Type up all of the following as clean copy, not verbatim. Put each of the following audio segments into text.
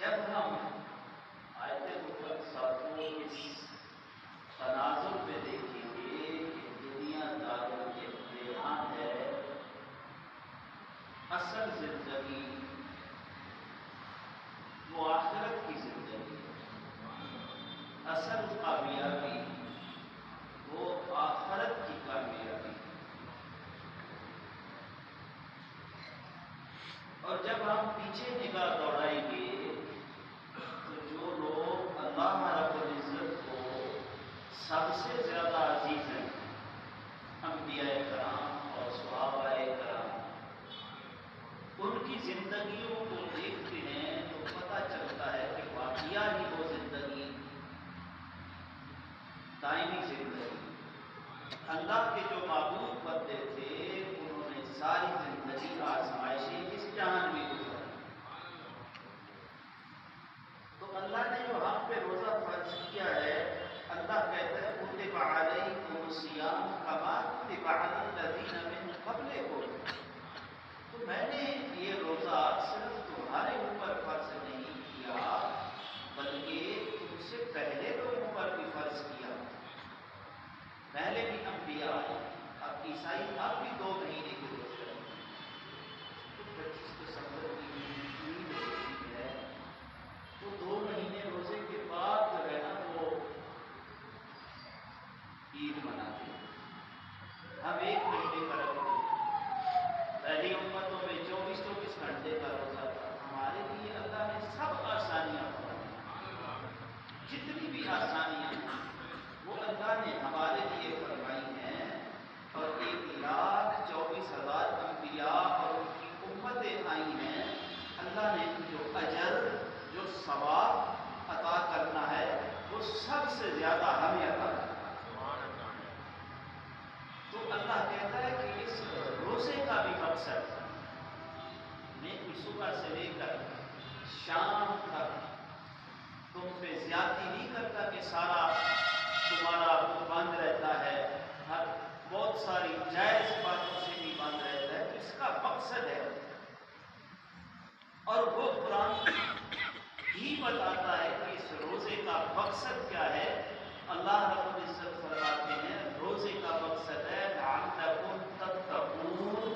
جب ہم آیت مقدسہ کو اس تناظر میں دیکھیں گے کہ دنیا دارالامتحان ہے، اصل زندگی وہ آخرت کی زندگی ہے، اصل کامیابی وہ آخرت کی کامیابی ہے۔ اور جب ہم پیچھے نگاہ دوڑائیں گے تو جو لوگ اللہ رب العزت کو سب سے زیادہ عزیز ہیں، انبیاء کرام اور صحابہ کرام، ان کی زندگیوں کو دیکھتے ہیں تو پتہ چلتا ہے کہ واقعہ ہی وہ زندگی دائمی زندگی۔ اللہ کے جو معبود بندے تھے انہوں نے ساری زندگی آزمائشیں اس جہان میں گزاری، تو اللہ نے جو ہم پہ روزہ فرض کیا ہے، اللہ کہتا ہے کتب علیکم الصیام کما کتب علی الذین من قبلکم، تو میں نے یہ روزہ صرف تمہارے اوپر فرض نہیں کیا بلکہ تم سے پہلے لوگوں پر بھی فرض کیا، پہلے بھی انبیاء آئے، اب عیسائی اب بھی 2 مہینے کے روزے رکھتے ہیں، تو 25 دسمبر کی عید ہوتی ہے تو 2 مہینے روزے کے بعد جو ہے نا وہ عید مناتے ہیں، ہم 1 مہینے کا رکھتے ہیں۔ پہلی امتوں میں 24 گھنٹے کا روزہ تھا، ہمارے لیے اللہ نے سب آسانیاں فرمائی، جتنی بھی آسانیاں ہیں وہ اللہ نے ہمارے لیے فرمائی ہیں، اور 1,24,000 انبیاء اور ان کی امتیں آئی ہیں، اللہ نے جو اجر جو ثواب عطا کرنا ہے وہ سب سے زیادہ ہمیں عطا کرنا ہے۔ تو اللہ کہتا ہے کہ اس روزے کا بھی مقصد میں صبح سے لے کر شام تک تم پہ زیادتی نہیں کرتا کہ سارا تمہارا بند رہتا ہے، ہر بہت ساری جائز باتوں سے بھی بند رہتا ہے، تو اس کا مقصد ہے، اور وہ قرآن ہی بتاتا ہے کہ اس روزے کا مقصد کیا ہے۔ اللہ رب العزت فرماتے ہیں روزے کا مقصد ہے لعلکم تتقون،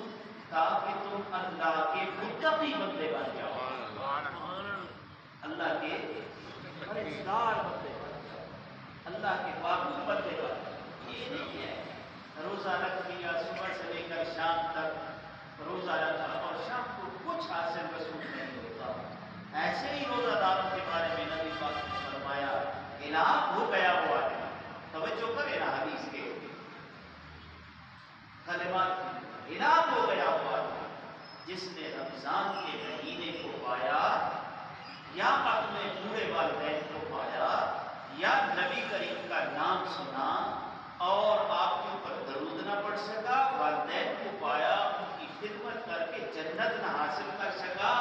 تاکہ تم اللہ کے متقی بندے بن جاؤ، اللہ کے پرہیزگار بندے بن جاؤ، اللہ کے معبود بندے بن جاؤ۔ یہ نہیں ہے روزہ رکھ لیا صبح سے لے کر شام تک روزہ رکھا اور شام کو کچھ حاصل وصول نہیں ہوتا۔ ایسے ہی روزہ داروں کے بارے میں نبی پاک نے فرمایا ہلاک ہو گیا وہ آدمی، توجہ کرے نا حدیث کے کلمات، ہلاک ہو گیا وہ آدمی جس نے رمضان کے مہینے کو پایا یا اپنے بوڑھے والدین کو پایا یا نبی کریم کا نام سنا اور آپ کے اوپر درود نہ پڑھ سکا، والدین کو پایا ان کی خدمت کر کے جنت نہ حاصل کر سکا،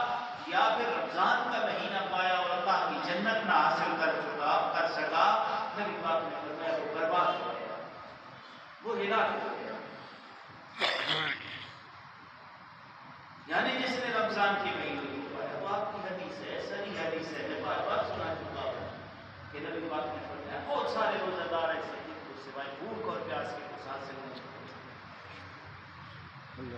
یا پھر رمضان کا مہینہ پایا اور اللہ کی جنت نہ حاصل کر سکا، نبی پاک نے فرمایا وہ برباد ہو گیا، وہ ہلاک ہو گیا۔ یعنی جس نے رمضان کے مہینے کو پایا، وہ آپ کی حدیث ہے، صحیح حدیث ہے، میں بار بار سنا چکا ہوں کہ نبی پاک نے فرمایا بہت سارے روزہ دار ایسے ہیں کو سوائے بھوک اور پیاس کے کچھ حاصل نہیں ہوتا۔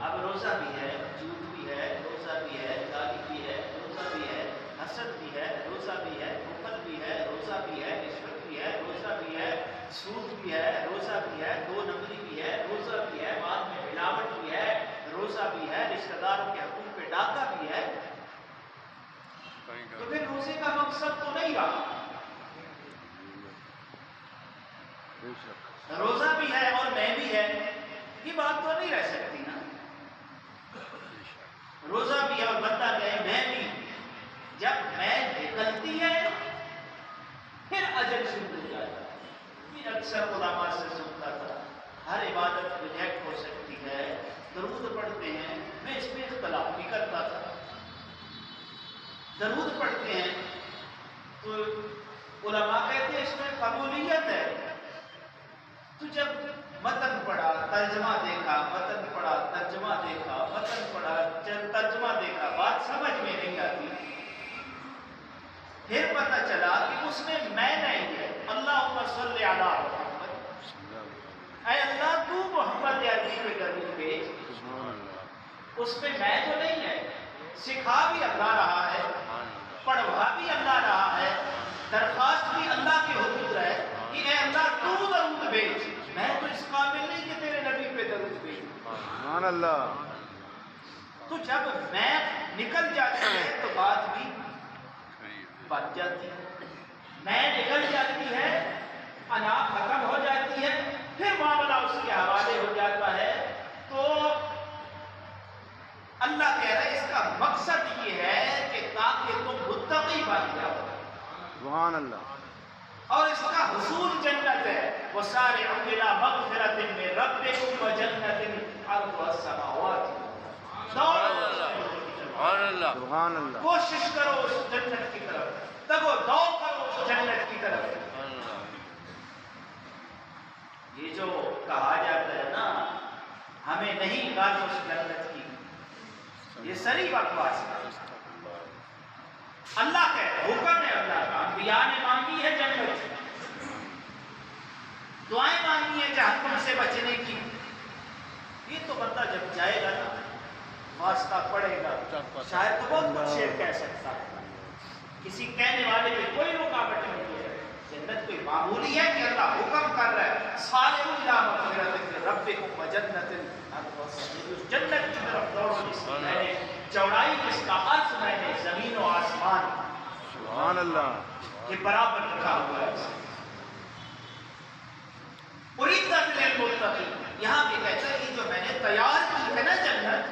اب روزہ بھی ہے، جھوٹ بھی ہے، روزہ بھی ہے، گالی بھی ہے، روزہ بھی ہے، حسد بھی ہے، روزہ بھی ہے، بخل بھی ہے، روزہ بھی ہے، رشوت بھی ہے، روزہ بھی ہے، سود بھی ہے، روزہ بھی ہے، 2 نمبری بھی ہے، روزہ بھی ہے، بعد میں ملاوٹ بھی ہے، روزہ بھی ہے، رشتہ داروں کے حقوق پہ ڈاکہ بھی ہے، تو پھر روزے کا مقصد تو نہیں رہا۔ روزہ بھی ہے اور میں بھی ہے، یہ بات تو نہیں رہ سکتی نا، روزہ بھی ہے اور بندہ کہے میں بھی، جب میں نکلتی ہے پھر اجر شروع ہو جاتا ہے۔ یہ اکثر علماء سے سنتا تھا ہر عبادت ریجیکٹ ہو سکتی ہے، درود پڑھتے ہیں، میں اس میں اختلاف بھی کرتا تھا، درود پڑھتے ہیں تو علماء کہتے ہیں اس میں قبولیت ہے، تو جب متن پڑھا ترجمہ دیکھا، متن پڑھا ترجمہ دیکھا، متن پڑھا ترجمہ دیکھا، بات سمجھ میں نہیں آتی، پھر پتہ چلا کہ اس میں میں نہیں ہے. اللہم صلی علی محمد، اے اللہ تو محمد عربی پہ درود بھیج. اس میں میں تو نہیں ہے. سکھا بھی اللہ رہا ہے، پڑھوا بھی اللہ رہا ہے، درخواست بھی اللہ کے حضور ہے کہ اے اللہ تو درود بھیج. میں تو اس قابل نہیں کہ تیرے نبی پہ درود بھیج. سبحان اللہ. تو جب میں نکل جاتی ہے تو بات بھی بن جاتی ہے. میں نکل جاتی ہے، انا ختم ہو جاتی ہے، پھر معاملہ اس کے حوالے ہو جاتا ہے. تو اللہ کہہ رہا ہے اس کا مقصد یہ ہے کہ تاکہ تم متقی بن جاؤ. سبحان اللہ. اور اس کا حصول جنت ہے. وَسَارِعُوا إِلَىٰ مَغْفِرَةٍ مِّن رَّبِّكُمْ وَجَنَّةٍ عَرْضُهَا السَّمَاوَاتُ. سبحان اللہ. کوشش کرو اس جنت کی طرف، تگو دو کرو اس جنت کی طرف. یہ جو کہا جاتا ہے نا ہمیں نہیں غرض اس جنت کی، یہ سری بکواس ہے. اللہ کا حکم ہے، اللہ کا انبیاء نے مانگی ہے جنت، دعائیں مانگی ہیں جہنم سے بچنے کی. یہ تو بندہ جب جائے گا نا واسطہ پڑے گا شاید تو بہت کچھ شعر کہہ سکتا ہے. کسی کہنے والے پہ کوئی رکاوٹ نہیں ہے. جنت کوئی معمولی ہے کہ اللہ حکم کر رہا ہے سارے ربکم وجنۃ. اس جنت کی طرف دوڑو جس کی میں نے چوڑائی، جس کا عرض میں نے زمین و آسمان سبحان اللہ کے برابر رکھا ہوا ہے. اعدت للمتقین، یہاں بھی کہتا ہے یہ جو میں نے تیار کی ہے نا جنت،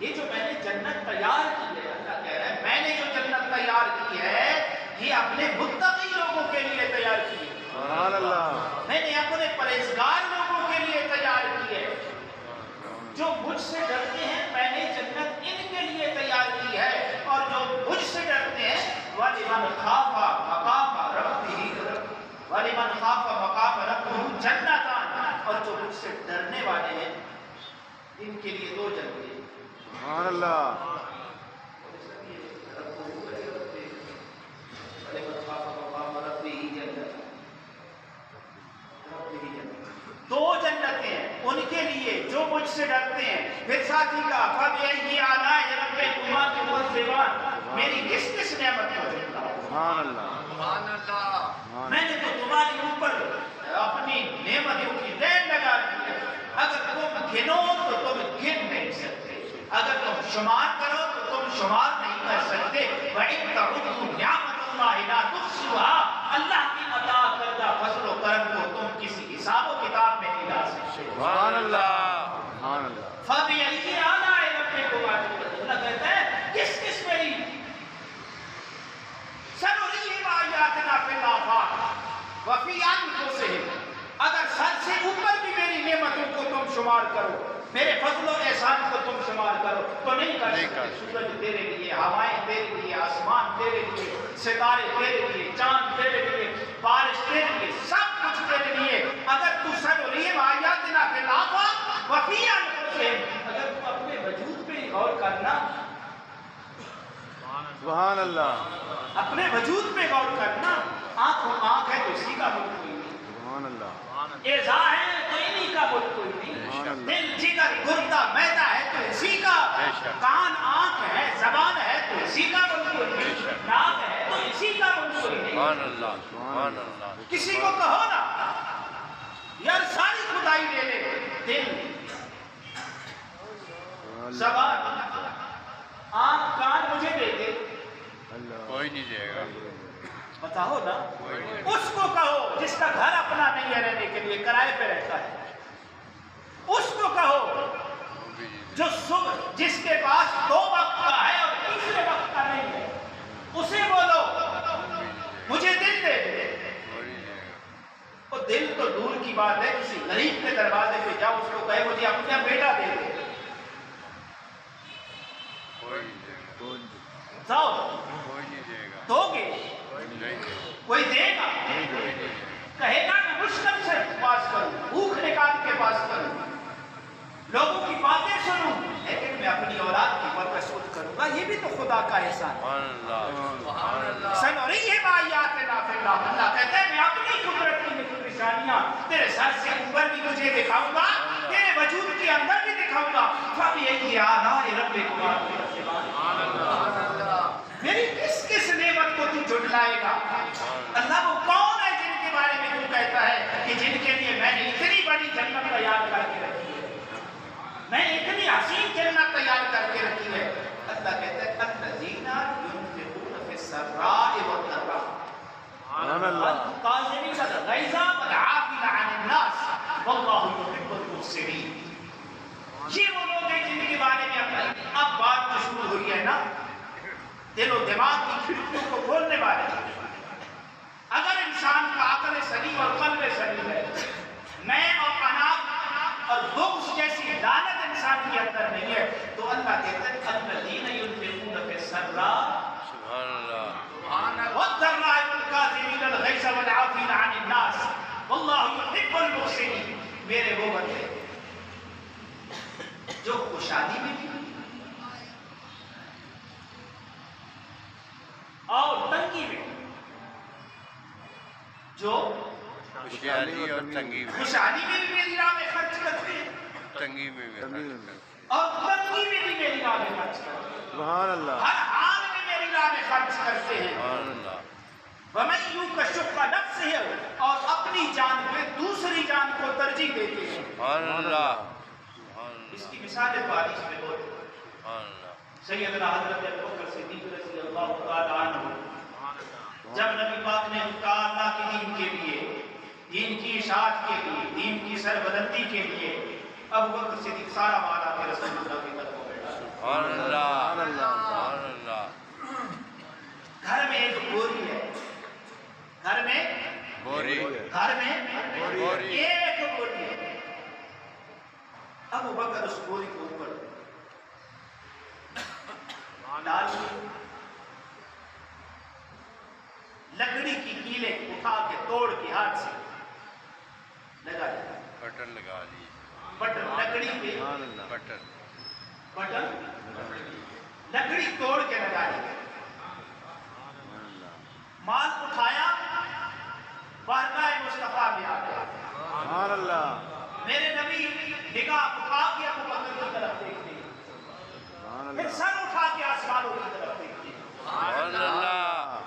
یہ جو میں نے جنت تیار کی ہے، اللہ کہہ رہا ہے میں نے جو جنت تیار کی ہے یہ اپنے متقی لوگوں کے لیے تیار کی ہے. سبحان اللہ. میں نے اپنے پرہیزگار لوگوں کے لیے تیار کی ہے. جو مجھ سے ڈرتے ہیں میں نے جنت ان کے لیے تیار کی ہے. اور جو مجھ سے ڈرتے ہیں وَلِمَنْ خَافَ مَقَامَ رَبِّهِ وَلِمَنْ خَافَ مَقَامَ رَبِّهِ جَنَّتَانِ، اور جو مجھ سے ڈرنے والے ہیں ان کے لیے دو جنتیں. سبحان اللہ. دو جنتیں ہیں ان کے لیے جو مجھ سے ڈرتے ہیں. پھر ساتھی کا فَبِأَيِّ آلَاءِ رَبِّكُمَا تُكَذِّبَانِ، میری کس کس نعمت کو جھٹلاؤ. سبحان اللہ. میں نے تو تمہارے اوپر اپنی نعمتوں کی لین لگا دی ہے. اگر تم گنو تو تم گن نہیں سکتے، اگر تم شمار کرو تو تم شمار نہیں کر سکتے. وَإِن تَعُدُّوا نِعْمَتَ اللَّهِ لَا تُحْصُوهَا، اللہ کی عطا کردہ فضل و کرم کو تم کسی حساب و کتاب میں نہیں لا سکتے. سبحان اللہ. سبحان اللہ. فَبِأَيِّ آلَاءِ رَبِّكُمَا تُكَذِّبَانِ، اللہ کہتا ہے کس کس میری سَنُرِيهِمْ آیَاتِنَا فِي الْآفَاقِ وَفِي أَنفُسِهِمْ. اگر سر سے اوپر بھی میری نعمتوں کو تم شمار کرو، میرے فضل و احسان کو تم شمار کرو تو نہیں کر سکتے. سورج تیرے لیے، ہوائیں تیرے لیے، آسمان تیرے لیے، ستارے تیرے لیے، چاند تیرے لیے، بارش تیرے لیے، سب کچھ تیرے لیے. اگر تو سنریم آیاتنا فی الآفاق وفی انفسہم، اگر تو اپنے وجود پہ غور کرنا، سبحان اللہ. اپنے وجود پہ غور کرنا. آنکھ ہے تو اسی کا ملک کوئی نہیں، سبحان اللہ. اعضاء ہے تو انہی کا ملک کوئی نہیں، دل جگر گردہ معدہ ہے تو اسی کا، کان آنکھ ہے زبان ہے تو اسی کا ملک کوئی نہیں، ناک ہے تو اسی کا ملک کوئی نہیں. سبحان اللہ. سبحان اللہ. کسی کو کہو نا یار ساری خدائی لے لے، دل، زبان، آنکھ، کان مجھے دے دے، کوئی نہیں دے گا. بتاؤ نا. اس کو کہو جس کا گھر اپنا نہیں ہے رہنے کے لیے، کرائے پہ رہتا ہے، اس کو کہو جو صبح جس کے پاس 2 وقت کا ہے اور تیسرے وقت کا نہیں ہے، اسے بولو مجھے دل دے دے. وہ دل تو دور کی بات ہے، کسی غریب کے دروازے پہ جاؤ اس کو کہے مجھے اپنا بیٹا دے دے، دو گے؟ کوئی دے گا؟ کہے گا میں مشکل سے پاس کروں، بھوک نکال کے پاس کروں. لوگوں کی باتیں سنوں لیکن میں اپنی اولاد کی برکت کروں گا، یہ بھی تو خدا کا احسان ہے۔ سنریہم آیاتنا فی الآفاق، اللہ کہتا ہے میں اپنی قدرت کی نشانیاں تیرے سر سے اوپر بھی تجھے دکھاؤں گا، تیرے وجود کے اندر بھی دکھاؤں گا۔ فَبِأَيِّ آلَاءِ رَبِّكُمَا تُكَذِّبَانِ، میری کس کس نعمت کو تو جھٹلائے گا؟ اللہ وہ کون ہے جن کے بارے میں تو کہتا ہے کہ جن کے لیے میں نے اتنی بڑی جنت تیار کر کے رکھی ہے، میں نے اتنی حسین جنت تیار کر کے رکھی ہے؟ اللہ کہتا ہے الذین ينفقون فی السراء والضراء والکاظمین الغیظ والعافین عن الناس واللہ یحب المحسنین۔ یہ وہ لوگ ہیں جن کے بارے میں اب بات جو شروع ہوئی ہے نا، دل و دماغ کی کھڑکیوں کو کھولنے والے۔ اگر انسان کا عقل سلیم اور قلب سلیم ہے، میں اور اناق اور بغض جیسی لعنت انسان کے اندر نہیں ہے، تو اللہ کہتا ہے الذین ينفقون فی السراء والضراء والکاظمین الغیظ والعافین عن الناس واللہ یحب المحسنین۔ میرے وہ بندے جو خوشحالی میں بھی اور تنگی میں، جو خوشحالی اور تنگی میں، خوشحالی میں بھی میری راہ میں خرچ کرتے ہیں تنگی میں بھی اور تنگی میں بھی میری راہ میں خرچ کرتے ہیں، سبحان اللہ، ہر حال میں میری راہ میں خرچ کرتے ہیں۔ سبحان اللہ، وَمَن يُوقَ شُحَّ نَفْسِهِ، اور اپنی جان پہ دوسری جان کو ترجیح دیتے ہیں۔ سبحان اللہ، اس کی مثال بارش میں بہت ہے۔ سبحان اللہ، سیدنا حضرت ابوبکر صدیق رضی اللہ تعالیٰ عنہ جب نبی پاک نے کہا اللہ کے دین کے لیے، دین کی اشاعت کے لیے، دین کی سربلندی کے لیے، ابوبکر صدیق سارا مال آ کے رسول اللہ کی طرف ہو گیا۔ سبحان اللہ، سبحان اللہ، گھر میں ایک بوری ہے، گھر میں بوری، گھر میں ایک بوری ہے، ابوبکر اس بوری کو اوپر ڈال دی، لکڑی کی کیلیں اٹھا کے توڑ کے ہاتھ سے لگا دیا، بٹن لگا لی، بٹن لکڑی پہ بٹن، بٹن لکڑی توڑ کے لگا دی، مال اٹھایا، بارگاہ مصطفیٰ میں آ گیا۔ سبحان اللہ، میرے نبی نگاہ اٹھا کے ابوبکر کی طرف دیکھتے ہیں، پھر سر اٹھا کے آسمانوں کی طرف دیکھتے ہیں، سبحان اللہ،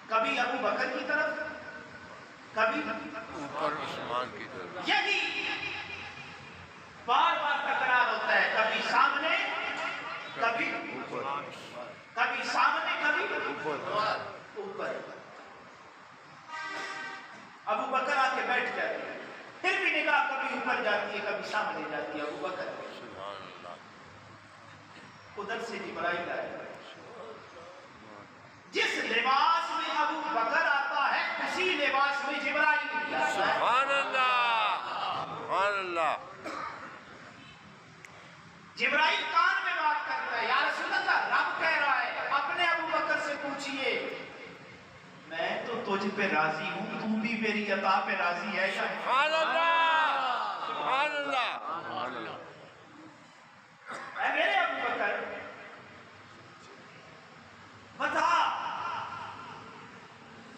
کبھی ابوبکر کی طرف، کبھی اوپر آسمان کی طرف، یہی بار بار تکرار ہوتا ہے، کبھی سامنے کبھی کبھی سامنے کبھی اوپر۔ ابوبکر آ کے بیٹھ جاتے ہیں، پھر بھی نگاہ کبھی اوپر جاتی ہے کبھی سامنے جاتی ہے، ابوبکر سبحان اللہ، ادھر سے جبرائیل آئے، جس لباس میں ابوبکر آتا ہے اسی لباس میں جبرائیل بھی آتا ہے۔ سبحان اللہ، سبحان اللہ، جبرائیل کان میں بات کرتا ہے، یا رسول اللہ رب کہہ رہا ہے اپنے ابوبکر سے پوچھئے میں تو تجھ پہ راضی ہوں، تو بھی میری عطا پہ راضی ہے یا؟ سبحان اللہ، سبحان اللہ، اے میرے ابوبکر بتا،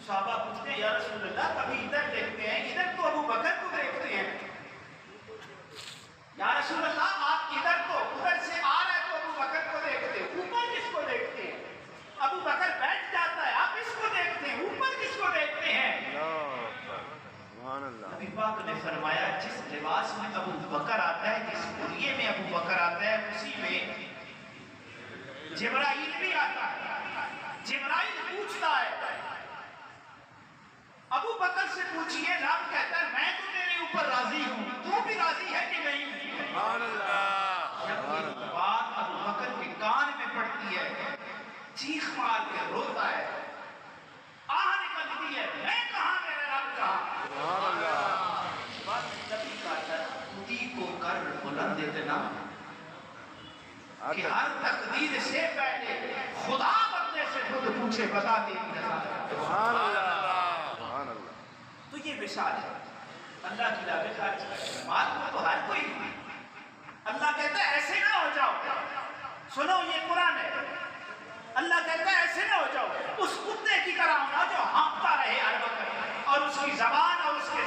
صحابہ پوچھتے ہیں یا رسول اللہ کبھی ادھر دیکھتے ہیں، ادھر تو ابوبکر کو دیکھتے ہیں، یا رسول اللہ آپ ادھر تو ادھر سے آ رہے تو ابوبکر کو دیکھتے ہیں، اوپر کس کو دیکھتے ہیں؟ ابوبکر بیٹھ جاتا ہے آپ اس کو دیکھتے ہیں، اوپر کس کو دیکھتے ہیں؟ سبحان اللہ، نبی پاک نے فرمایا جس لباس میں ابوبکر آتا ہے، جس بوریے میں ابوبکر آتا ہے اسی میں جبرائیل بھی آتا ہے۔ جبرائیل پوچھتا ہے ابوبکر سے پوچھئے، رب کہتا ہے میں تو تیرے اوپر راضی ہوں، تو بھی راضی ہے کہ نہیں؟ سبحان اللہ، جب یہ بات ابوبکر کے کان میں پڑتی ہے، چیخ مار کے روتا ہے، آہ نکلتی ہے، میں کہاں میرے رب کہاں؟ سبحان اللہ، بات نبی کا خودی کو کر بلند اتنا کہ ہر تقدیر سے پہلے خدا بندے سے خود پوچھے بتا دے۔ سبحان اللہ، سبحان اللہ، تو یہ مثال ہے اللہ کی راہ میں خرچ کریں. مال کو تو ہر کوئی اللہ کہتا ہے ایسے نہ ہو جاؤ. سنو یہ قرآن ہے. اللہ کہتا ہے ایسے نہ ہو جاؤ اس کتے کی طرح ہونا جو ہانپتا رہے ہر وقت اور اس کی زبان اور اس کے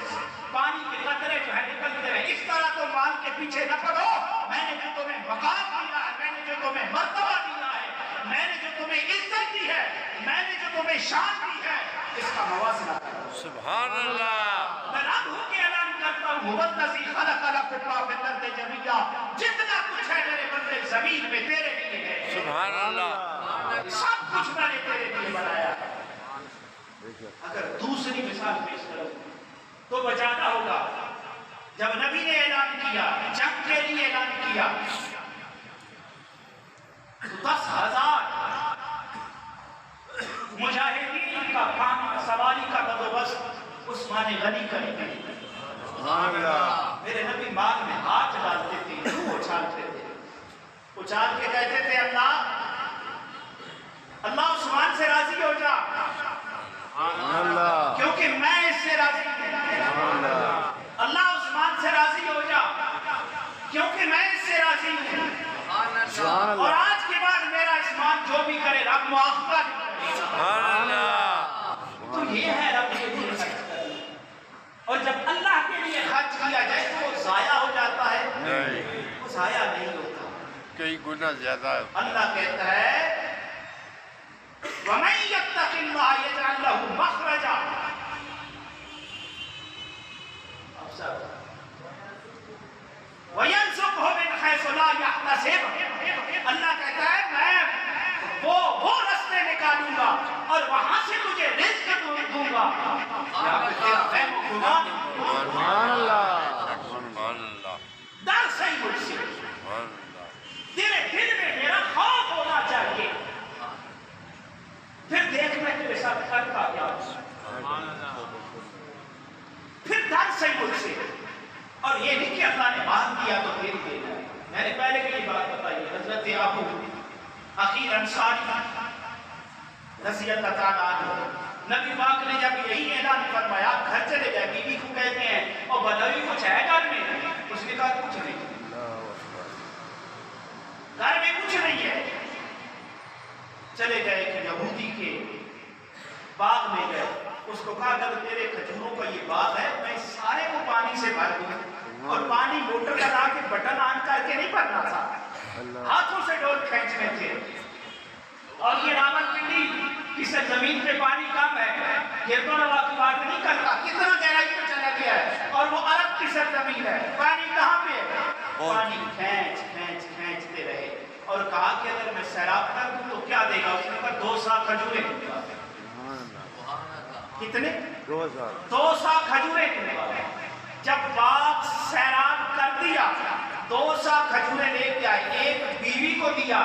پانی کے قطرے جو ہے نکلتے رہے. اس طرح تو مال کے پیچھے نہ پڑو. میں نے جو تمہیں مقام دیا ہے, میں نے جو تمہیں مرتبہ دیا ہے, میں نے جو تمہیں عزت دی ہے, میں نے جو تمہیں شان دی ہے, اس کا موازنہ کرو. سبحان اللہ. میں رب ہوں کہ اعلان کرتا ہوں هو الذی خلق لکم ما فی الارض جميعا. جتنا کچھ ہے میرے بندے زمین میں تیرے لیے ہے. سبحان اللہ. سب کچھ میں نے تیرے لیے بنایا. اگر دوسری مثال پیش کروں تو بچانا ہوگا. جب نبی نے اعلان کیا, جنگ کے لیے اعلان کیا, تو 10,000 مجاہدین کا کام سواری کا بندوبست عثمان غنی کریں گے. سبحان اللہ. میرے نبی مال میں ہاتھ ڈالتے تھے, روح اچھالتے تھے, اچھال کے کہتے تھے اللہ اللہ عثمان سے راضی ہو جا سبحان اللہ. کیونکہ میں اس سے راضی ہوں. سبحان اللہ. اللہ عثمان سے راضی ہو جا کیونکہ میں اس سے راضی ہوں. سبحان اور اللہ. آج کے بعد میرا عثمان جو بھی کرے رب معاف کر. سبحان اللہ. تو یہ ہے رب کے لیے خرچ کرنا. اور جب اللہ کے لیے خرچ کیا جائے تو وہ ضائع ہو جاتا ہے, نہیں, وہ ضائع نہیں ہوتا. کئی گنا زیادہ ہے. اللہ کہتا ہے وَمَن يَتَّقِ اللَّهَ يَجْعَل لَّهُ مَخْرَجًا. وَيَرْزُقْهُ مِنْ حَيْثُ لَا يَحْتَسِبُ. اللہ کہتا ہے میں وہ راستے نکالوں گا اور وہاں سے تجھے رزق دوں گا. سبحان اللہ. سبحان اللہ. ڈر صحیح مجھ سے, سبحان اللہ. تیرے دل میں میرا خوف ہونا چاہیے. پھر دیکھ میں تیرے ساتھ کرتا کیا, پھر ڈر صحیح مجھ سے. اور یہ نہیں کہ اللہ نے مان دیا تو پھر دینا. میں نے پہلے کی بات بتائی, حضرت ابو عقیل انصاری رضی اللہ تعالیٰ عنہ, نبی پاک نے جب یہی اعلان فرمایا گھر چلے جائے, بیوی کو کہتے ہیں اور بدوی کچھ ہے گھر میں, اس نے کہا کچھ نہیں, گھر میں کچھ نہیں ہے. چلے گئے کہ یہودی کے باغ میں گئے, اس کو کہا اگر تیرے کھجوروں کا یہ باغ ہے میں سارے کو پانی سے بھر دوں. اور پانی موٹر لگا کے بٹن آن کر کے نہیں بھرنا تھا, ہاتھوں سے ڈول کھینچنے تھے. اور یہ راول پنڈی اس زمین پہ پانی کم ہے, گردونوا کی بات نہیں کرتا, کتنا گہرائی میں چلا گیا ہے. اور وہ عرب کی سرزمین ہے, پانی کہاں پہ ہے, پانی کھینچتے رہے. اور کہا کہ اگر میں سیراب کر دوں تو کیا دے گا. اس نے کہا 2 سا کھجورے دوں گا. کتنے؟ 2 سا کھجورے دوں گا. جب باپ سیراب کر دیا 2 سا کھجورے لے کے آئے, ایک بیوی کو دیا,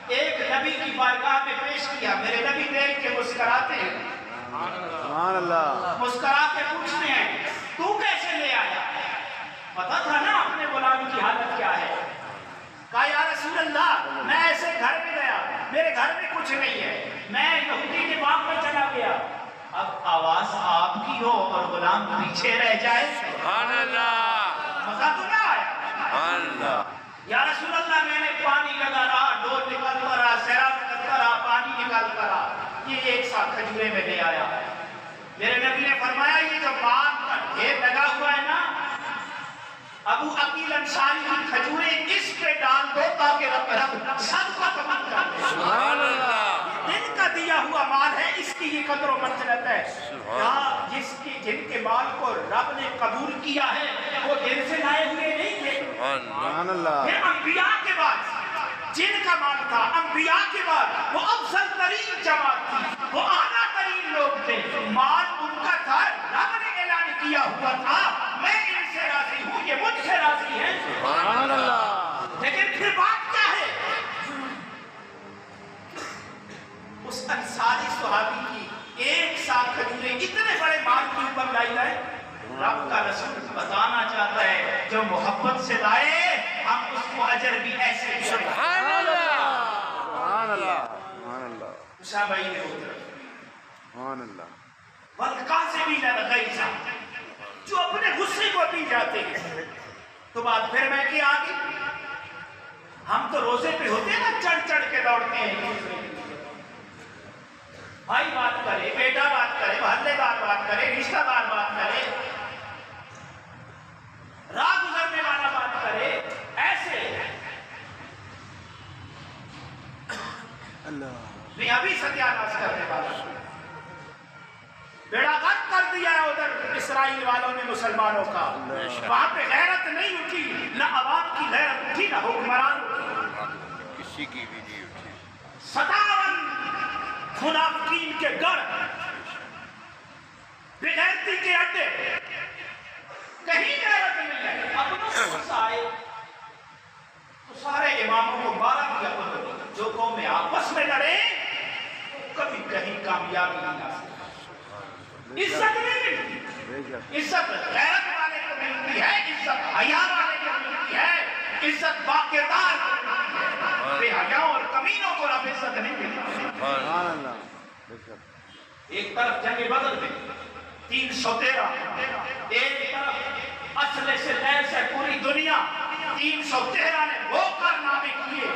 ایک نبی کی بارگاہ میں پیش کیا. میرے نبی دیکھ کے مسکراتے ہیں, سبحان اللہ. مسکرا کے پوچھتے ہیں تو کیسے لے آیا, پتا تھا نا اپنے غلام کی حالت کیا ہے. کہا یا رسول اللہ میں ایسے گھر میں گیا, میرے گھر میں کچھ نہیں ہے, میں یہودی کے باغ میں چلا گیا. اب آواز آپ کی ہو اور غلام پیچھے رہ جائے, سبحان اللہ. مزہ تو نہ آیا. سبحان اللہ. یا رسول اللہ میں نے پانی لگا رہا, ڈول نکالتا رہا, سیراب کرتا رہا, پانی نکالتا رہا, یہ 1 سا کھجورے میں لے آیا. میرے نبی نے فرمایا یہ جو باغ کا ڈھیر لگا ہوا ہے نا, ابو عقیل انصاری کی کھجورے اس پہ ڈال دو تاکہ رب سب کو قبول کر دے. سبحان اللہ. دن کا دیا ہوا مال ہے, اس کی یہ قدر و منزلت ہے. یہاں جن کے مال کو رب نے قبول کیا ہے وہ دل سے لائے ہوئے نہیں تھے. سبحان اللہ. پھر انبیاء کے بعد جن کا مال تھا, انبیاء کے بعد وہ افضل ترین جماعت تھی, وہ اعلیٰ ترین لوگ تھے. مال ان کا تھا, رب نے اعلان کیا ہوا تھا میں ان سے راضی ہوں, یہ مجھ سے راضی ہیں. سبحان اللہ. لیکن پھر بات کیا ہے, اس انصاری صحابی کی 1 سا کھجورے اتنے بڑے مال کے اوپر لائی جائے. رب کا رسول بتانا چاہتا ہے جو محبت سے لائے ہم اس کو اجر بھی ایسے دیں. سبحان اللہ. سبحان اللہ. سبحان اللہ. مشابہی نے اتر سبحان اللہ. والقاسمین الغیظ, جو اپنے غصے کو پی جاتے ہیں. تو بات پھر میں کی آگے ہم تو روزے پہ ہوتے ہیں نا, چڑھ چڑھ کے دوڑتے ہیں. بھائی بات کرے, بیٹا بات کرے, محلے دار بات کرے, رشتہ دار بات کرے, راہ گزرنے والا بات کرے, ایسے ابھی ستیاناش کرنے والا بیڑا غرق کر دیا ہے ادھر اسرائیل والوں نے مسلمانوں کا. وہاں پہ غیرت نہیں اٹھی, نہ عوام کی غیرت اٹھی, نہ حکمران کسی کی بھی نہیں اٹھی. 57 منافقین کے گڑھ, بغیرتی کے اڈے, کہیں غیرت نہیں ہے. اپنوں سے غصہ آئے تو سارے اماموں کو 12 دیا کرو, جو قومیں آپس میں لڑے کبھی کہیں کامیابی نہیں آ سکتی. عزت نہیں ملتی, عزت غیرت والے کو ملتی ہے, عزت حیا والے کو ملتی ہے, عزت باکردار کو ملتی ہے. بے حیاؤں اور کمینوں کو رب عزت نہیں ملتی. ایک طرف جنگ بدر میں 313, ایک طرف اسلحے سے لیس ہے پوری دنیا. 313 نے وہ کارنامے کیے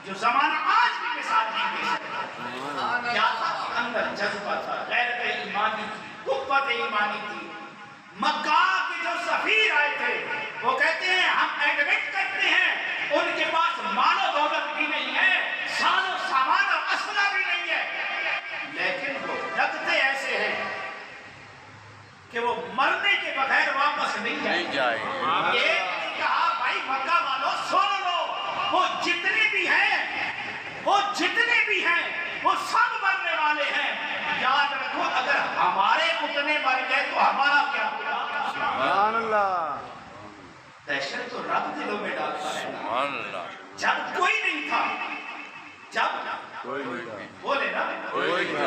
جو زمانہ آج بھی مثال نہیں دے سکتا. کیا تھا کہ اندر جذبہ تھا, غیرت ایمانی تھی, قوت ایمانی تھی. مکہ کے جو سفیر آئے تھے وہ کہتے ہیں ہم ایڈمٹ کرتے ہیں ان کے پاس مال و دولت بھی نہیں ہے, ساز و سامان اور اسلحہ بھی نہیں ہے, لیکن وہ لگتے ایسے ہیں کہ وہ مرنے کے بغیر واپس نہیں جائے. ایک نے کہا بھائی مکہ والوں سن لو, وہ جتنے بھی ہیں وہ سب مرنے والے ہیں. یاد رکھو اگر ہمارے اتنے مر گئے تو ہمارا کیا ہوگا. سبحان اللہ. دہشت تو رب دلوں میں ڈالتا ہے. سبحان اللہ. جب کوئی نہیں تھا, جب بولے نا,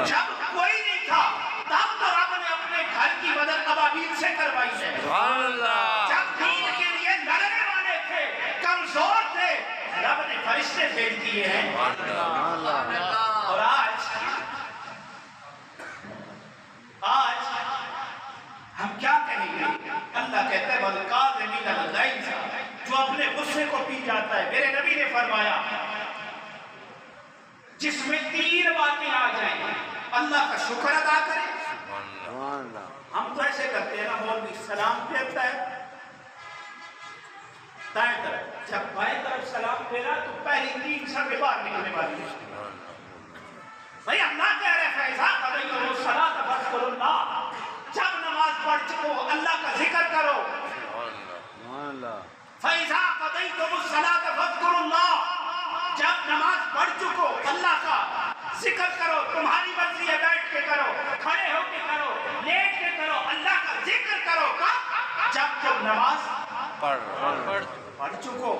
جب کوئی نہیں تھا تب تو رب نے اپنے گھر کی مدد ابابیل سے کروائی ہے. سبحان اللہ. جب دین کے لیے لڑنے والے تھے, کمزور تھے, رب نے فرشتے بھیج دیے ہیں. اور آج ہم کیا کہیں گے. اللہ کہتا ہے وَالْقَاذِمِينَ الْغَيْظَ, جو اپنے غصے کو پی جاتا ہے. میرے نبی نے فرمایا جس میں 3 باتیں آ جائیں, اللہ کا شکر ادا کرے. ہم تو ایسے کرتے ہیں نا, مولوی سلام پھیرتا ہے دائیں طرف, جب بائیں طرف سلام پھیرا تو پہلی 3 سر باہر نکلنے والی ہے. بھئی اللہ کہہ رہے فَإِذَا قَضَيْتُمُ الصَّلَاةَ فَاذْكُرُوا اللَّهَ, جب نماز پڑھ چکو اللہ کا ذکر کرو. فَإِذَا قَضَيْتُمُ الصَّلَاةَ فَاذْكُرُوا اللَّهَ, جب نماز پڑھ چکو اللہ کا ذکر کرو. تمہاری مرضی ہے بیٹھ کے کرو, کھڑے ہو کے کرو, لیٹ کے کرو, اللہ کا ذکر کرو. جب نماز پڑھ چکو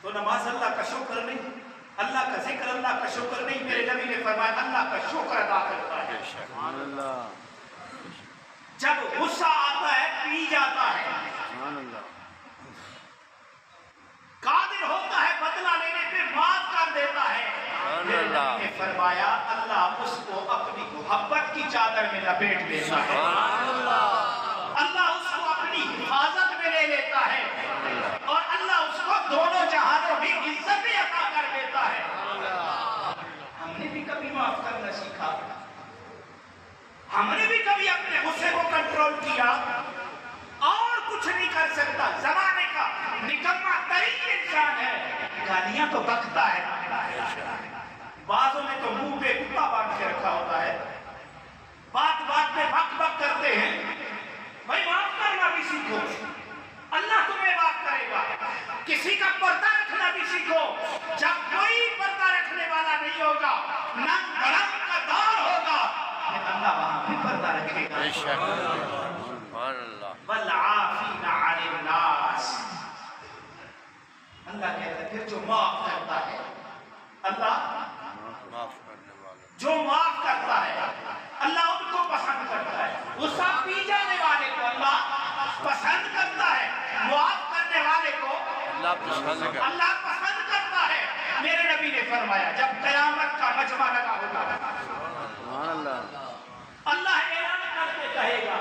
تو نماز اللہ کا شکر نہیں, اللہ کا ذکر اللہ کا شکر نہیں. میرے نبی نے فرمایا اللہ کا شکر ادا کرتا ہے. سبحان اللہ. جب غصہ آتا ہے پی جاتا ہے, سبحان اللہ. قادر ہوتا ہے بدلہ لینے پہ معاف کر دیتا ہے. میرے نبی نے فرمایا اللہ اس کو اپنی محبت کی چادر میں لپیٹ لیتا ہے. اللہ اس کو اپنی حفاظت میں لے لیتا ہے, اور اللہ اس کو دونوں جہانوں میں عزت عطا کر دیتا ہے. ہم نے بھی کبھی معاف کرنا سیکھا, ہم نے بھی کبھی اپنے غصے کو کنٹرول کیا. اور کچھ نہیں کر سکتا, زمانے کا نکما ترین انسان ہے, گالیاں تو بکتا ہے, بعضوں نے تو منہ پہ کتا باندھ کے رکھا ہوتا ہے, بات بات پہ بک بک کرتے ہیں. بھائی معاف کرنا بھی سیکھو, اللہ تمہیں معاف کرے گا. کسی کا پردہ رکھنا بھی سیکھو. جب کوئی پردہ رکھنے والا نہیں ہوگا, ننگ برنگ کا دور ہوگا, اللہ وہاں بھی پردہ رکھے گا. وَالْعَافِينَ عَنِ النَّاسِ, اللہ کہتا ہے پھر جو معاف کرتا ہے, اللہ جو معاف کرتا ہے اللہ ان کو پسند کرتا ہے. غصہ پی جانے والے کو اللہ پسند کرتا ہے, معاف کرنے والے کو اللہ پسند کرتا ہے. میرے نبی نے فرمایا جب قیامت کا مجمع لگا ہوگا, اللہ اعلان کر کے کہے گا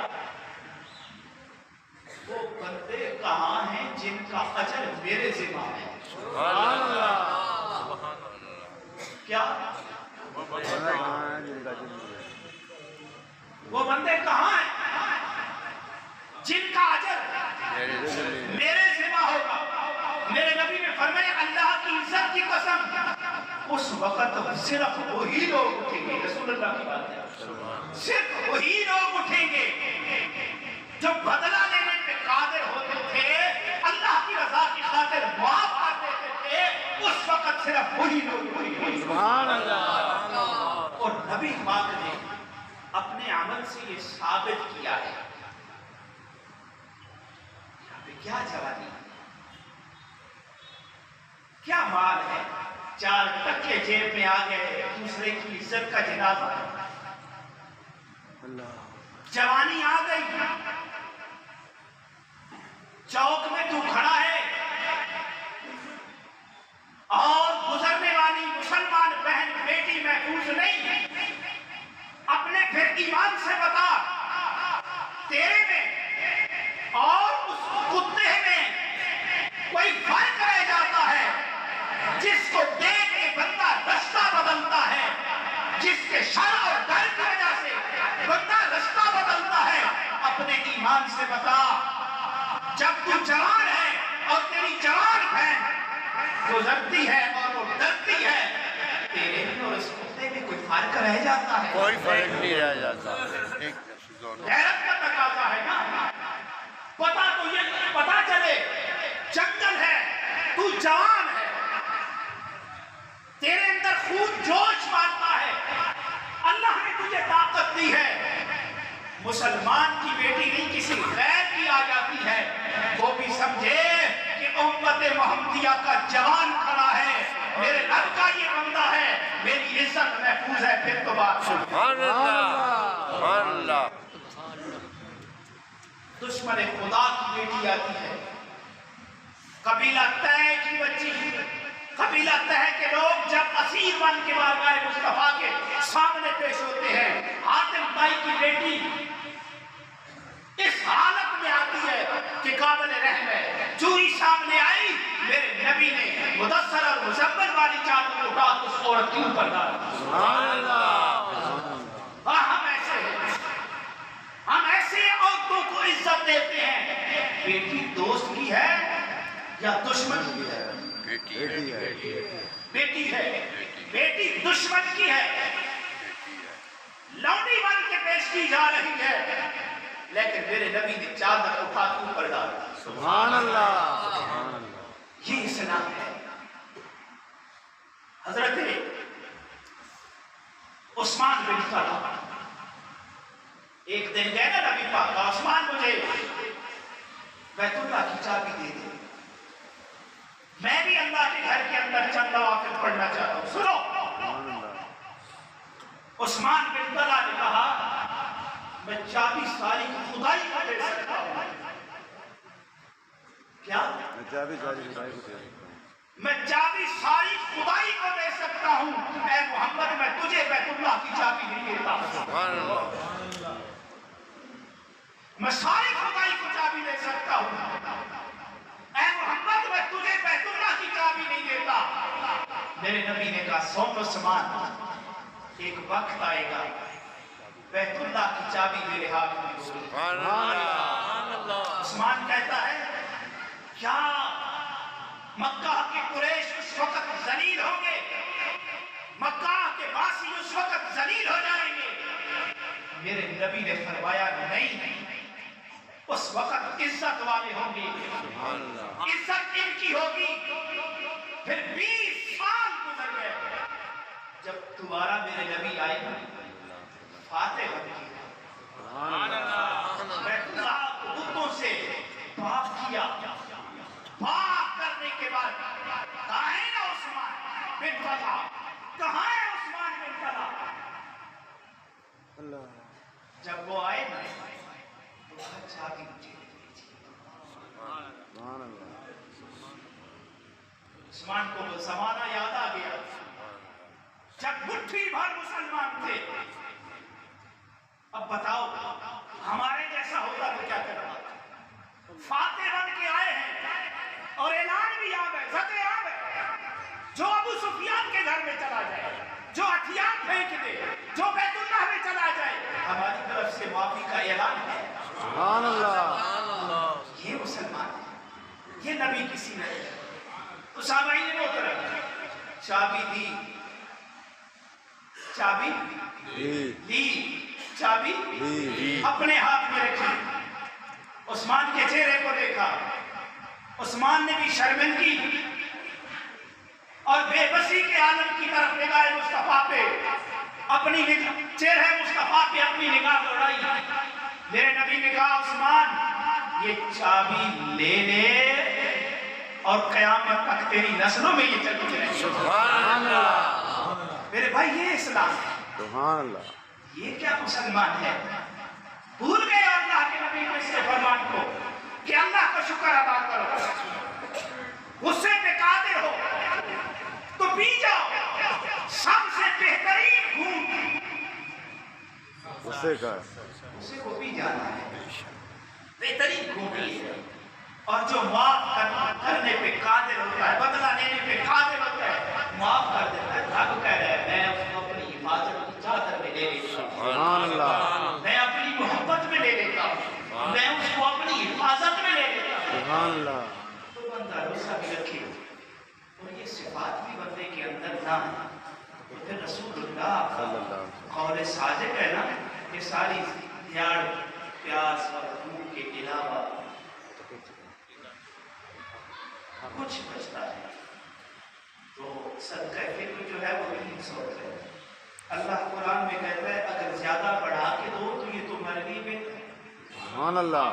کہاں ہیں جن کا اجر میرے ذمہ ہے؟ سبحان اللہ کیا بندہ کہاں ہے جن کا اجر وہ بندے کہاں ہیں جن کا اجر میرے ذمہ ہوگا؟ میرے نبی نے فرمایا اللہ کی عزت کی قسم اس وقت صرف وہی لوگ اٹھیں گے، رسول اللہ کی بات ہے، صرف وہی لوگ اٹھیں گے جو بدلہ لینے پہ قادر ہوتے تھے، اللہ کی رضا کی خاطر معاف کر دیتے تھے، اس وقت صرف وہی لوگ اٹھیں گے۔ سبحان اللہ اور نبی پاک نے اپنے عمل سے یہ ثابت کیا ہے۔ یہاں پہ کیا جوانی ہے، کیا مال ہے، 4 ٹکے جیب میں آ گئے، دوسرے کی عزت کا جنازہ، جوانی آ گئی، چوک میں تو کھڑا ہے اور گزرنے والی مسلمان بہن بیٹی محفوظ نہیں، اپنے پھر ایمان سے بتا تیرے میں اور اس کتے میں کوئی فرق رہ جاتا ہے؟ جس کو دیکھ کے بندہ رستہ بدلتا ہے، جس کے شرع اور ڈر کی وجہ سے بندہ رستہ بدلتا ہے، اپنے ایمان سے بتا جب تو جوان ہے اور تیری جوان بہن گزرتی ہے اور وہ ڈرتی ہے، تیرے میں اور اس کتے میں کوئی فرق رہ جاتا ہے؟ کوئی فرق نہیں رہ جاتا۔ غیرت کا تقاضا ہے نا، پتا تو یہ پتا چلے جنگل ہے، تو جوان ہے، تیرے اندر خون جوش مارتا ہے، اللہ نے تجھے طاقت دی ہے، مسلمان کی بیٹی نہیں کسی غیر کی آ جاتی ہے، وہ بھی سمجھے کہ امت محمدیہ کا جوان کھڑا ہے، میرے رب کا یہ بندہ ہے، میری عزت محفوظ ہے، پھر تو بات سبحان اللہ سبحان اللہ۔ دشمن خدا کی بیٹی آتی ہے، قبیلہ طے کی بچی، قبیلہ طے کے لوگ جب اسیر بن کے بارگاہ مصطفیٰ کے سامنے پیش ہوتے ہیں، حاتم طائی کی بیٹی اس حالت میں آتی ہے کہ قابل رحم ہے، چوری سامنے آئی، میرے نبی نے مدثر اور مزمل والی چادر اٹھا اس عورت کے اوپر ڈالا۔ سبحان اللہ ہم ایسے عورتوں کو عزت دیتے ہیں، بیٹی دوست کی ہے یا دشمن کی ہے؟ بیٹی ہے بیٹی ہے، بیٹی دشمن کی ہے، لونڈی بن کے پیش کی جا رہی ہے، لیکن میرے نبی نے چادر اٹھا کے اوپر ڈالا۔ سبحان اللہ یہ اسلام ہے۔ حضرت عثمان بن طلحہ ایک دن گئے نا نبی پاک کا، عثمان مجھے بیت اللہ کی چابی دے دے، میں بھی اللہ کے گھر کے اندر چند نوافل پڑھنا چاہتا ہوں۔ سنو، عثمان بن طلحہ نے کہا میں چابی ساری خدائی کو دے سکتا ہوں۔ کیا؟ میں چابی ساری خدائی کو دے سکتا ہوں۔ میں چابی ساری خدائی کو دے سکتا ہوں، اے محمد میں تجھے بیت اللہ کی چابی نہیں دیتا۔ سبحان اللہ میں ساری خدائی کو چابی دے سکتا ہوں، اے محمد میں تجھے بیت اللہ کی چابی نہیں دیتا۔ میرے نبی نے کہا سن عثمان، ایک وقت آئے گا بیت اللہ کی چابی میرے ہاتھ میں ہوگی۔ سبحان اللہ عثمان کہتا ہے کیا مکہ کے قریش اس وقت ذلیل ہوں گے، مکہ کے باسی اس وقت ذلیل ہو جائیں گے؟ میرے نبی نے فرمایا نہیں، اس وقت عزت والے ہوں گے، عزت ان کی ہوگی۔ پھر 20 سال گزر گئے، جب دوبارہ میرے نبی آئے فاتح بن گئے، بیت اللہ کو بتوں سے پاک کیا، پاک کرنے کے بعد کہاں ہے نا عثمان بن طلحہ، کہاں ہے عثمان بن طلحہ؟ جب وہ آئے نا تو چابی مجھے دے دیجیے۔ عثمان کو وہ زمانہ یاد آ گیا جب مٹھی بھر مسلمان تھے۔ اب بتاؤ ہمارے جیسا ہوتا تو کیا کرنا؟ فاتح بن کے آئے ہیں اور اعلان بھی یاد ہے، ذکر یاد ہے، جو ابو سفیان کے گھر میں چلا جائے، جو ہتھیار پھینک دے، جو بیت اللہ میں چلا جائے، ہماری طرف سے معافی کا اعلان ہے۔ سبحان اللہ، یہ مسلمان ہے، یہ نبی کی سیرت ہے۔ تو صحابہ نے محترم چابی دی، چابی لی، چابی اپنے ہاتھ میں رکھی، عثمان کے چہرے کو دیکھا، عثمان نے بھی شرمندگی اور بے بسی کے عالم کی طرف نگاہ مصطفیٰ پہ اپنی چہرے مصطفیٰ پہ اپنی نگاہ دوڑائی۔ میرے نبی نے کہا عثمان یہ چابی لے لے اور قیامت تک تیری نسلوں میں یہ چلتی رہے۔ سبحان اللہ، میرے بھائی یہ اسلام ہے، سبحان اللہ، یہ کیا مسلمان ہے؟ بھول گئے اللہ کے نبی کے اس کے فرمان کو کہ اللہ کا شکر ادا کرو، غصے پہ قادر ہو تو پی جاؤ سب سے بہترین گھوم، اسے کا اسے کو پی جانا ہے، بہترین گھوم ہے۔ اور جو معاف کرنے پہ قادر ہوتا ہے، بدلہ لینے پہ قادر ہوتا ہے، معاف کر دیتا ہے۔ رب کہہ رہا ہے میں اس کو اپنی حفاظت کی چادر میں لے لیتا ہوں، سبحان اللہ، میں اپنی محبت میں لے لیتا ہوں، میں اس کو اپنی حفاظت میں لے لیتا ہوں۔ سبحان اللہ، تو بندہ روزہ بھی رکھے اور یہ صفات بھی بندے کے اندر نہ ہے تو پھر رسول اللہ صلی اللہ علیہ وسلم، قول صادق ہے نا کہ ساری دیاڑ پیاس اور بھوک کے علاوہ کچھ بچتا ہے تو صدقہ فطر جو ہے وہ 300 ہے۔ اللہ قرآن میں کہتا ہے اگر زیادہ بڑھا کے دو تو یہ تمہارے لیے بہتر ہے۔ سبحان اللہ،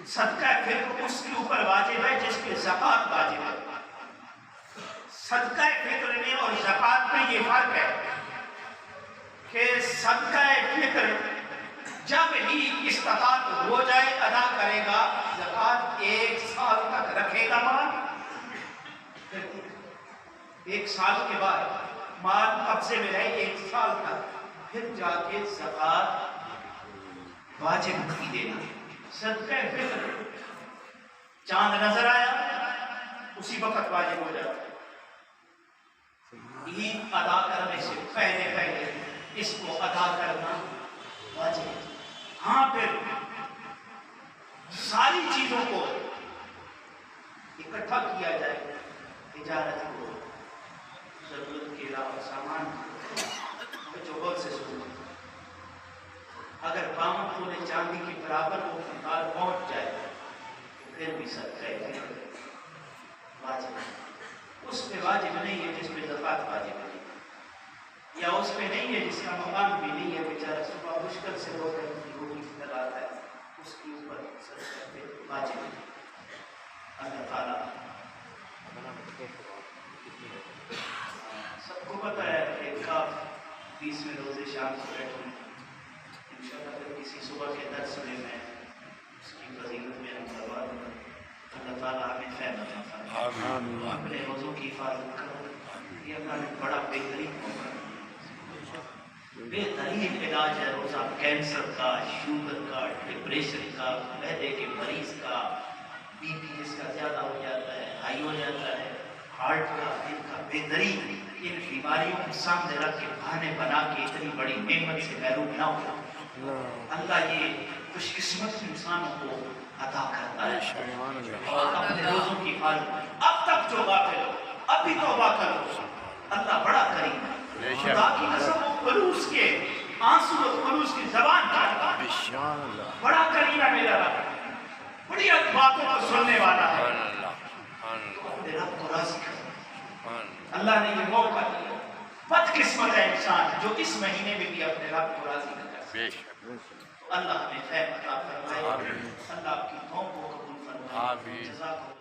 صدقہ فطر اس کے اوپر واجب ہے جس پہ زکوٰۃ واجب ہے۔ صدقہ فطر میں اور زکوٰۃ میں یہ فرق ہے کہ صدقہ فطر جب ہی استطاعت ہو جائے ادا کرے گا، زکوٰۃ 1 سال تک رکھے گا مال، 1 سال کے بعد مال قبضے میں رہے 1 سال تک، پھر جا کے زکوٰۃ واجب نہیں دینا۔ صدقہ فطر چاند نظر آیا اسی وقت واجب ہو جاتا ہے، عید ادا کرنے سے پہلے اس کو ادا کرنا واجب ہے۔ ہاں پھر ساری چیزوں کو اکٹھا کیا جائے، تجارت کو، ضرورت کے علاوہ سامان جو بہت سے سنو، اگر 52 تولے چاندی کے برابر وہ مقدار پہنچ جائے پھر بھی صدقہ فطر واجب ہے۔ اس پہ واجب نہیں ہے جس پہ زکوٰۃ واجب ہے، یا اس پہ نہیں ہے جس کا مقام بھی نہیں ہے، بیچارہ صبح مشکل سے 2 ٹائم کی روٹی لگاتا ہے، اس کے اوپر صدقہ فطر واجب ہے۔ اللہ تعالیٰ سب کو پتہ ہے کہ کاف 20 میں روزے شام سے بیٹھوں، انشاءاللہ پھر کسی صبح کے درس میں اس کی فضیلت میں ہم کروا دوں گا۔ اللہ تعالیٰ ہمیں فہم عطا فرمائے، اپنے روزوں کی حفاظت کرو، یہ اللہ نے بڑا بہترین موقع دیا۔ بہترین علاج ہے روزہ، کینسر کا، شوگر کا، ڈپریشن کا، معدے کے مریض کا، بی پی جس کا زیادہ ہو جاتا ہے، ہائی ہو جاتا ہے، ہارٹ کا، دل کا، بہترین ان بیماریوں کو سامنے رکھ کے بہانے بنا کے اتنی بڑی نعمت سے محروم نہ ہو۔ اللہ یہ خوش قسمت انسانوں کو عطا کرتا ہے اور اپنے روزوں کی حفاظت۔ اب تک جو غافل ہو ابھی توبہ کرو، اللہ بڑا کریم ہے، خدا کی قسم و خلوص کے آنسو و خلوص کی زبان کا بڑا کریم ہے میرا رب، بڑی باتوں کو سننے والا ہے، اپنے رب کو راضی کرو۔ اللہ نے یہ موقع دیا، بد قسمت ہے انسان جو اس مہینے میں بھی اپنے رب کو راضی نہ کر سکتا۔ اللہ ہمیں خیر عطا فرمائے، اللہ آپ کی دعاؤں کو قبول فرمائے۔ جزاک اللہ۔